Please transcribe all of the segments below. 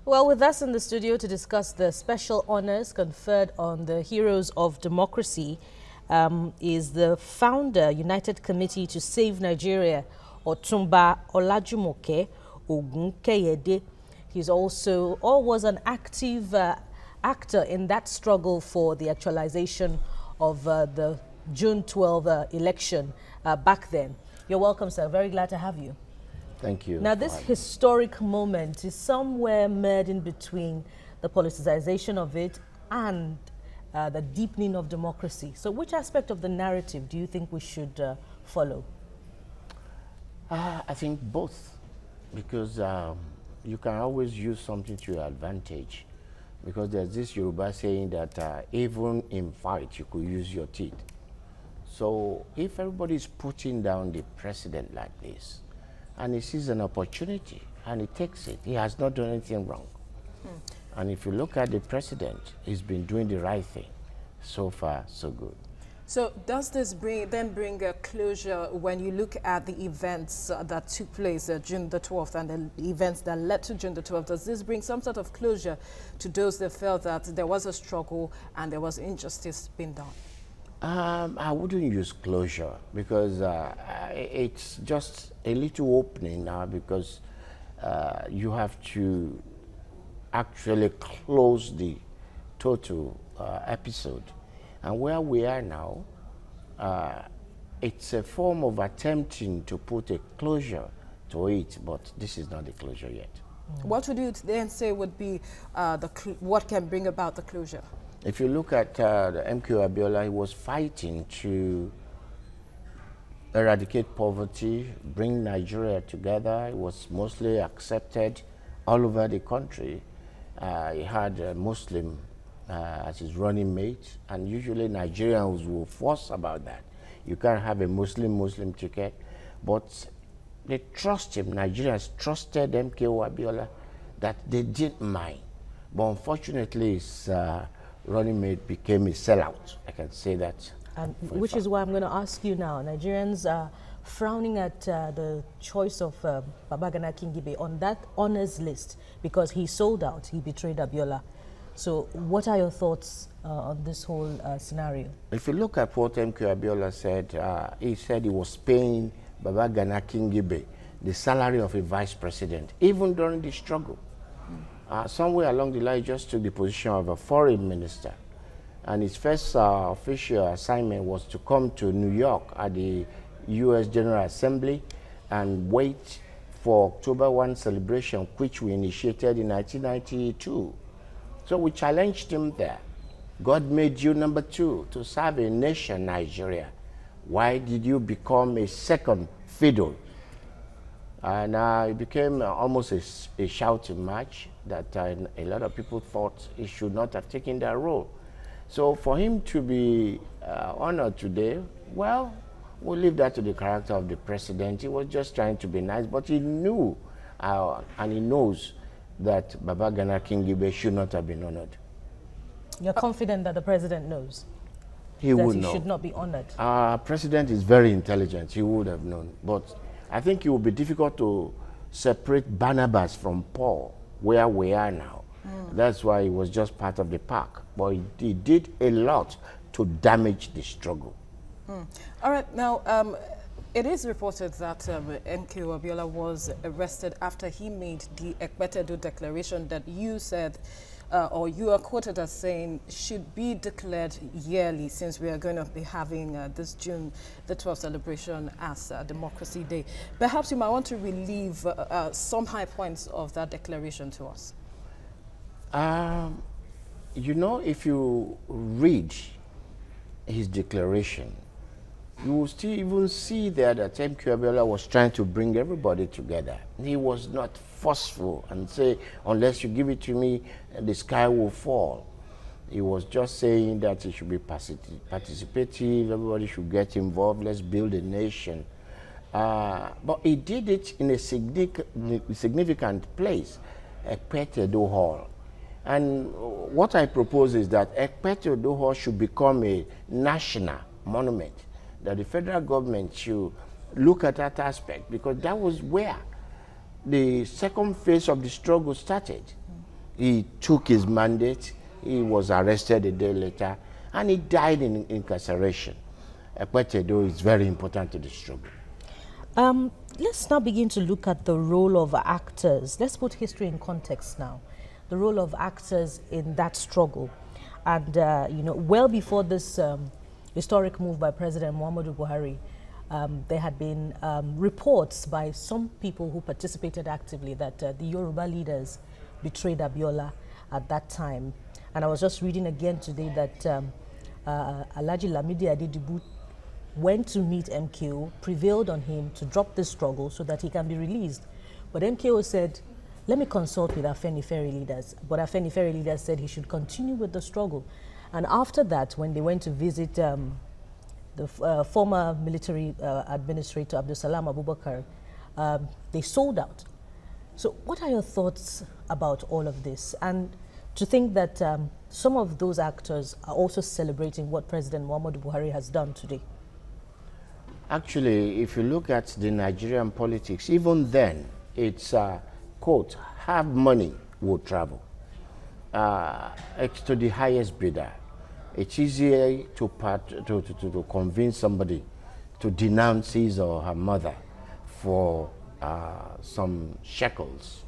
Well, with us in the studio to discuss the special honors conferred on the heroes of democracy is the founder, United Committee to Save Nigeria, Otumba Olajumoke Oguneyede. He's also, or was an active actor in that struggle for the actualization of the June 12 election back then. You're welcome, sir. Very glad to have you. Thank you. Now, this historic moment is somewhere merged in between the politicization of it and the deepening of democracy. So which aspect of the narrative do you think we should follow? I think both, because you can always use something to your advantage. Because there's this Yoruba saying that even in fight, you could use your teeth. So if everybody is putting down the president like this, and he sees an opportunity and he takes it, he has not done anything wrong. And if you look at the president, he's been doing the right thing. So far, so good. So does this then bring a closure when you look at the events that took place June the 12th and the events that led to June the 12th? Does this bring some sort of closure to those that felt that there was a struggle and there was injustice being done? I wouldn't use closure, because it's just a little opening now, because you have to actually close the total episode. And where we are now, it's a form of attempting to put a closure to it, but this is not the closure yet. What would you then say would be what can bring about the closure? If you look at the MK Abiola, he was fighting to eradicate poverty, bring Nigeria together. It was mostly accepted all over the country. He had a Muslim as his running mate, and usually Nigerians will fuss about that. You can't have a Muslim ticket, but they trust him. Nigerians trusted MK Abiola that they didn't mind. But unfortunately, his running mate became a sellout. I can say that. And which is why I'm going to ask you now. Nigerians are frowning at the choice of Babagana Kingibe on that honors list because he sold out, he betrayed Abiola. So what are your thoughts on this whole scenario? If you look at what MK Abiola said, he said he was paying Babagana Kingibe the salary of a vice president, even during the struggle. Somewhere along the line, he just took the position of a foreign minister. And his first official assignment was to come to New York at the U.S. General Assembly and wait for October 1 celebration, which we initiated in 1992. So we challenged him there. God made you number 2 to serve a nation, Nigeria. Why did you become a second fiddle? And it became almost a shouting match that a lot of people thought he should not have taken that role. So for him to be honored today, well, we'll leave that to the character of the president. He was just trying to be nice, but he knew and he knows that Babagana Kingibe should not have been honored. You're confident that the president knows? He would know. That he should not be honored? Our president is very intelligent. He would have known. But I think it would be difficult to separate Barnabas from Paul, where we are now. That's why he was just part of the pack. But he did a lot to damage the struggle. All right, now, it is reported that MK Abiola was arrested after he made the Ekpetedo declaration that you said, or you are quoted as saying, should be declared yearly, since we are going to be having this June the 12th celebration as Democracy Day. Perhaps you might want to relieve some high points of that declaration to us. You know, if you read his declaration, you will still even see there that MK Abiola was trying to bring everybody together. He was not forceful and say, unless you give it to me, the sky will fall. He was just saying that it should be participative, everybody should get involved, let's build a nation. But he did it in a significant place, Ekpetedo Hall. And what I propose is that Ekpetedo Hall should become a national monument, that the federal government should look at that aspect, because that was where the second phase of the struggle started. He took his mandate. He was arrested a day later, and he died in incarceration. Ekpetedo is very important to the struggle. Let's now begin to look at the role of actors. Let's put history in context now. The role of actors in that struggle. And, you know, well before this historic move by President Muhammadu Buhari, there had been reports by some people who participated actively that the Yoruba leaders betrayed Abiola at that time. And I was just reading again today that Alhaji Lamidi Adedibu went to meet MKO, prevailed on him to drop this struggle so that he can be released. But MKO said, let me consult with Afenifere leaders. But Afenifere leaders said he should continue with the struggle. And after that, when they went to visit the former military administrator, Abdulsalam Abubakar, they sold out. So what are your thoughts about all of this? And to think that some of those actors are also celebrating what President Muhammadu Buhari has done today. Actually, if you look at the Nigerian politics, even then, it's, quote, have money will travel. It's to the highest bidder. It's easier to convince somebody to denounce his or her mother for some shekels.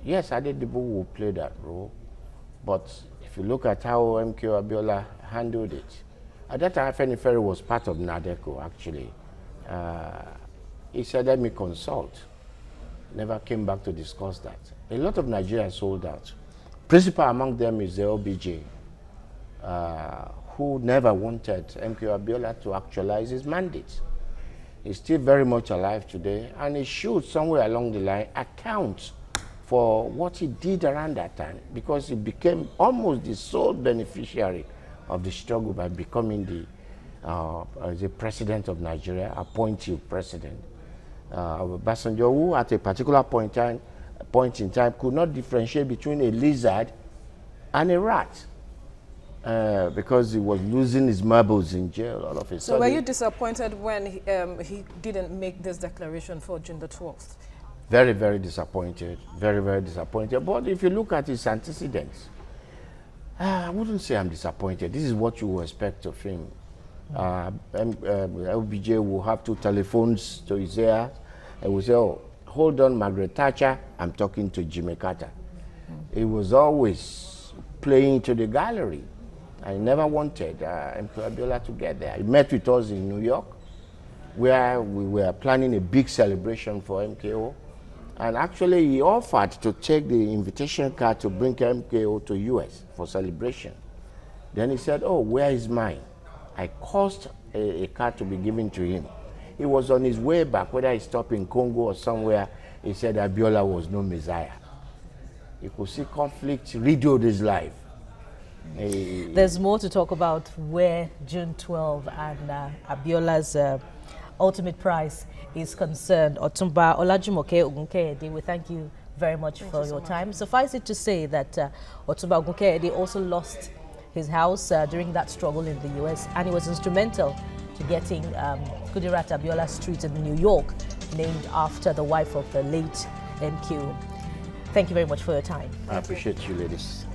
Yes, Adedibu will play that role, but if you look at how MKO Abiola handled it, at that time, Afenifere was part of NADECO, actually. He said, let me consult. Never came back to discuss that. A lot of Nigerians sold out. Principal among them is the OBJ, who never wanted MKO Abiola to actualize his mandate. He's still very much alive today, and he should, somewhere along the line, account for what he did around that time, because he became almost the sole beneficiary of the struggle by becoming the president of Nigeria, appointed president. Obasanjo, who at a particular point in time could not differentiate between a lizard and a rat, because he was losing his marbles in jail all of a sudden. So were you disappointed when he didn't make this declaration for June the 12th? Very, very disappointed. Very, very disappointed. But if you look at his antecedents, I wouldn't say I'm disappointed. This is what you will expect of him. LBJ will have 2 telephones to his ear and will say, oh, hold on, Margaret Thatcher, I'm talking to Jimmy Carter. He was always playing to the gallery. I never wanted MKO Abiola to get there. He met with us in New York, where we were planning a big celebration for MKO. And actually, he offered to take the invitation card to bring MKO to US for celebration. Then he said, oh, where is mine? I caused a card to be given to him. He was on his way back, whether he stopped in Congo or somewhere. He said Abiola was no messiah. You could see conflict riddled his life. There's more to talk about where June 12 and Abiola's ultimate prize is concerned. Otumba Olajumoke Oguneyede, we thank you very much for your time. Suffice it to say that Otumba Oguneyede also lost his house during that struggle in the US, and he was instrumental to getting Kudirat Abiola Street in New York named after the wife of the late MQ. Thank you very much for your time. I appreciate you, ladies.